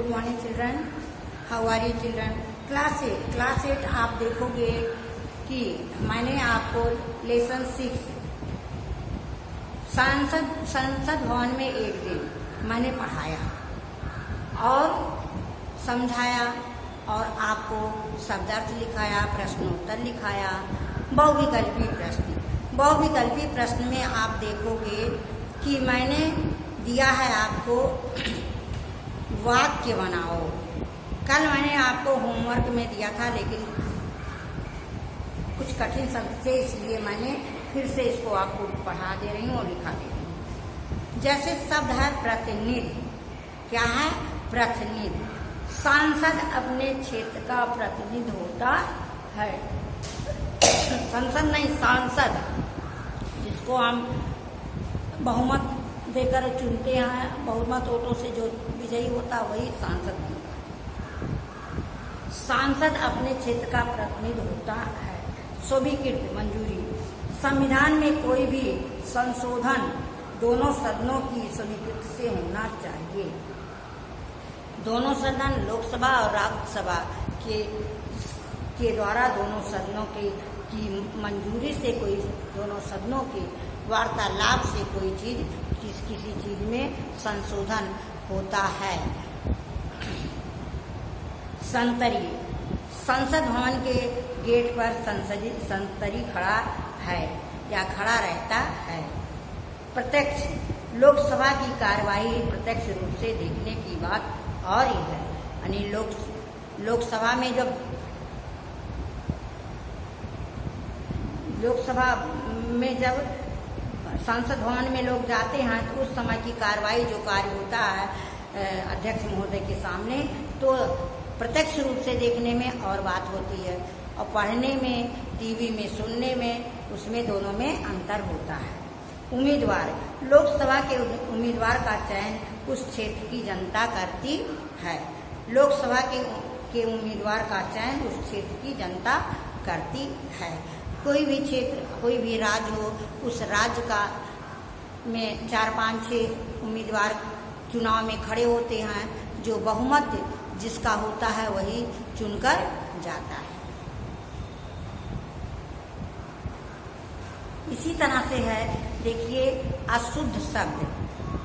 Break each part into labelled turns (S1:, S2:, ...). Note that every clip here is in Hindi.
S1: Good morning children, how are you children. Class 8 आप देखोगे कि मैंने आपको लेसन 6 संसद भवन में एक दिन मैंने पढ़ाया और समझाया और आपको शब्दार्थ लिखाया, प्रश्नोत्तर लिखाया, बहुविकल्पी प्रश्न में आप देखोगे कि मैंने दिया है आपको वाक्य बनाओ। कल मैंने आपको होमवर्क में दिया था, लेकिन कुछ कठिन शब्द थे, इसलिए मैंने फिर से इसको आपको पढ़ा दे रही हूँ और लिखा दे रही हूँ। जैसे शब्द है प्रतिनिधि। क्या है? प्रतिनिधि। सांसद अपने क्षेत्र का प्रतिनिधि होता है। संसद नहीं, सांसद, जिसको हम बहुमत देकर चुनते हैं, बहुमत वोटों से जो विजयी होता वही सांसद बनता है। सांसद अपने क्षेत्र का प्रतिनिधि होता है। स्वीकृत, मंजूरी। संविधान में कोई भी संशोधन दोनों सदनों की स्वीकृति से होना चाहिए। दोनों सदन, लोकसभा और राज्यसभा के द्वारा दोनों सदनों की मंजूरी से कोई, दोनों सदनों के वार्तालाप से कोई चीज किसी चीज में संशोधन होता है। संतरी। संसद भवन के गेट पर संतरी खड़ा है या खड़ा रहता है। प्रत्यक्ष। लोकसभा की कार्यवाही प्रत्यक्ष रूप से देखने की बात और ही है। यानी लोकसभा में जब संसद भवन में लोग जाते हैं तो उस समय की कार्रवाई, जो कार्य होता है अध्यक्ष महोदय के सामने, तो प्रत्यक्ष रूप से देखने में और बात होती है, और पढ़ने में, टीवी में सुनने में, उसमें दोनों में अंतर होता है। उम्मीदवार। लोकसभा के उम्मीदवार का चयन उस क्षेत्र की जनता करती है। लोकसभा के उम्मीदवार का चयन उस क्षेत्र की जनता करती है। कोई भी क्षेत्र, कोई भी राज्य हो, उस राज्य का में 4-5-6 उम्मीदवार चुनाव में खड़े होते हैं। जो बहुमत जिसका होता है वही चुनकर जाता है। इसी तरह से है, देखिए, अशुद्ध शब्द।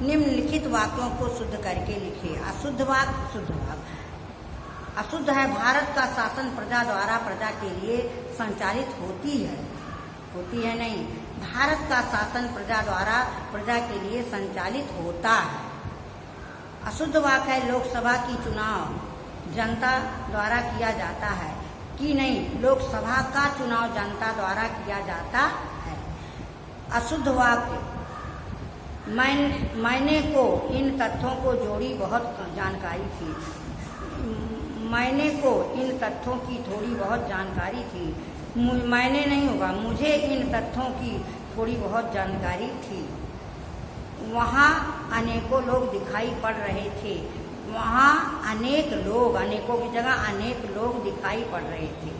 S1: निम्नलिखित वाक्यों को शुद्ध करके लिखिए। अशुद्ध वाक्य, शुद्ध वाक्य। अशुद्ध है, भारत का शासन प्रजा द्वारा प्रजा के लिए संचालित होती है नहीं, भारत का शासन प्रजा द्वारा प्रजा के लिए संचालित होता है। अशुद्ध वाक्य है, लोकसभा की चुनाव जनता द्वारा किया जाता है कि नहीं, लोकसभा का चुनाव जनता द्वारा किया जाता है। अशुद्ध वाक्य। मैंने को इन तथ्यों को जोड़ी बहुत जानकारी थी। मैंने को इन तथ्यों की थोड़ी बहुत जानकारी थी। मैंने नहीं होगा, मुझे इन तथ्यों की थोड़ी बहुत जानकारी थी। वहाँ अनेकों लोग दिखाई पड़ रहे थे। वहाँ अनेक लोग, अनेकों की जगह अनेक लोग दिखाई पड़ रहे थे।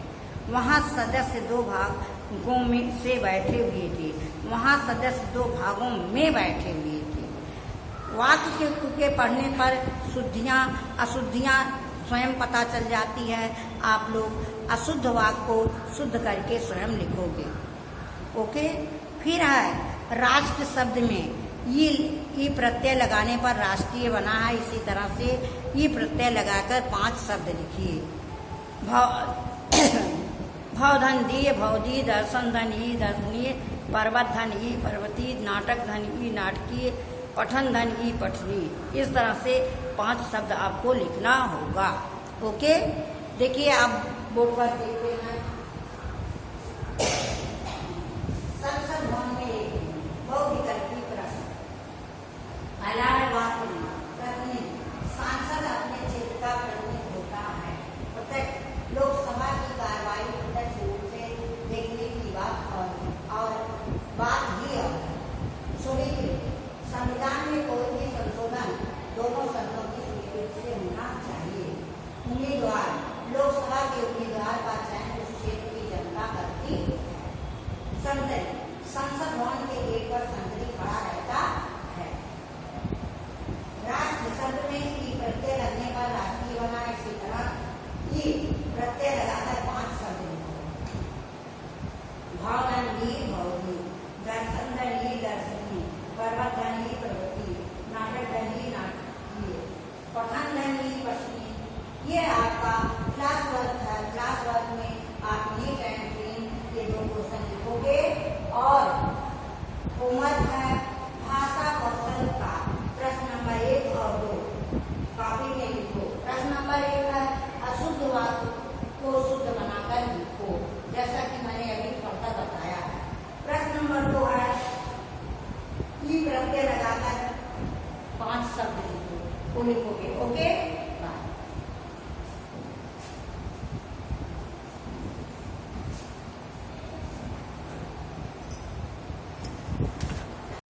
S1: वहाँ सदस्य 2 भागों में से बैठे हुए थे। वहाँ सदस्य 2 भागों में बैठे हुए थे। वाक्य के पढ़ने पर शुद्धियाँ अशुद्धियाँ स्वयं पता चल जाती है। आप लोग अशुद्ध वाक्य को शुद्ध करके स्वयं लिखोगे। ओके। फिर है राष्ट्र शब्द में ई प्रत्यय लगाने पर राष्ट्रीय बना है। इसी तरह से ई प्रत्यय लगाकर 5 शब्द लिखिए। भवधन दीय, भवदी, दर्शन धन ई, दर्शनीय, पर्वत धन ई, पर्वती, नाटक धन ई, नाटकीय, पठन धन ई, पठनी। इस तरह से 5 शब्द आपको लिखना होगा। ओके। देखिए, आप बोर्ड पर देखते हैं, संसद भवन में बहुविकल्पी प्रश्न। पहला है प्रतिनिधि। सांसद अपने क्षेत्र का प्रतिनिधि होता है। प्रत्यक्ष। लोकसभा की कार्यवाही प्रत्यक्ष रूप से देखने की बात और बात ही और। स्वीकृत। संविधान में कोई भी संशोधन दोनों सदनों की स्वीकृति से होना चाहिए। उम्मीदवार। लोकसभा के उम्मीदवार का चयन उस पर्वत ध्वनि पर्वतीय, नाटक ध्वनि नाटकीय, पठन ध्वनि पश्चिमी। ये आपका क्लास वर्क है। क्लास वर्क में आप नीट एंड क्लीन ये 2 क्वेश्चन लिखोगे और होमवर्क है भाषा कौशल का प्रश्न नंबर 1 और 2 कॉपी में लिखो। प्रश्न नंबर 1 है अशुद्ध वाक्य को शुद्ध बनाकर लिखो, जैसा कि मैंने अभी पढ़कर बताया है। प्रश्न नंबर 2 है ई प्रत्यय लगाकर 5 शब्द लिखो, वो लिखोगे। ओके।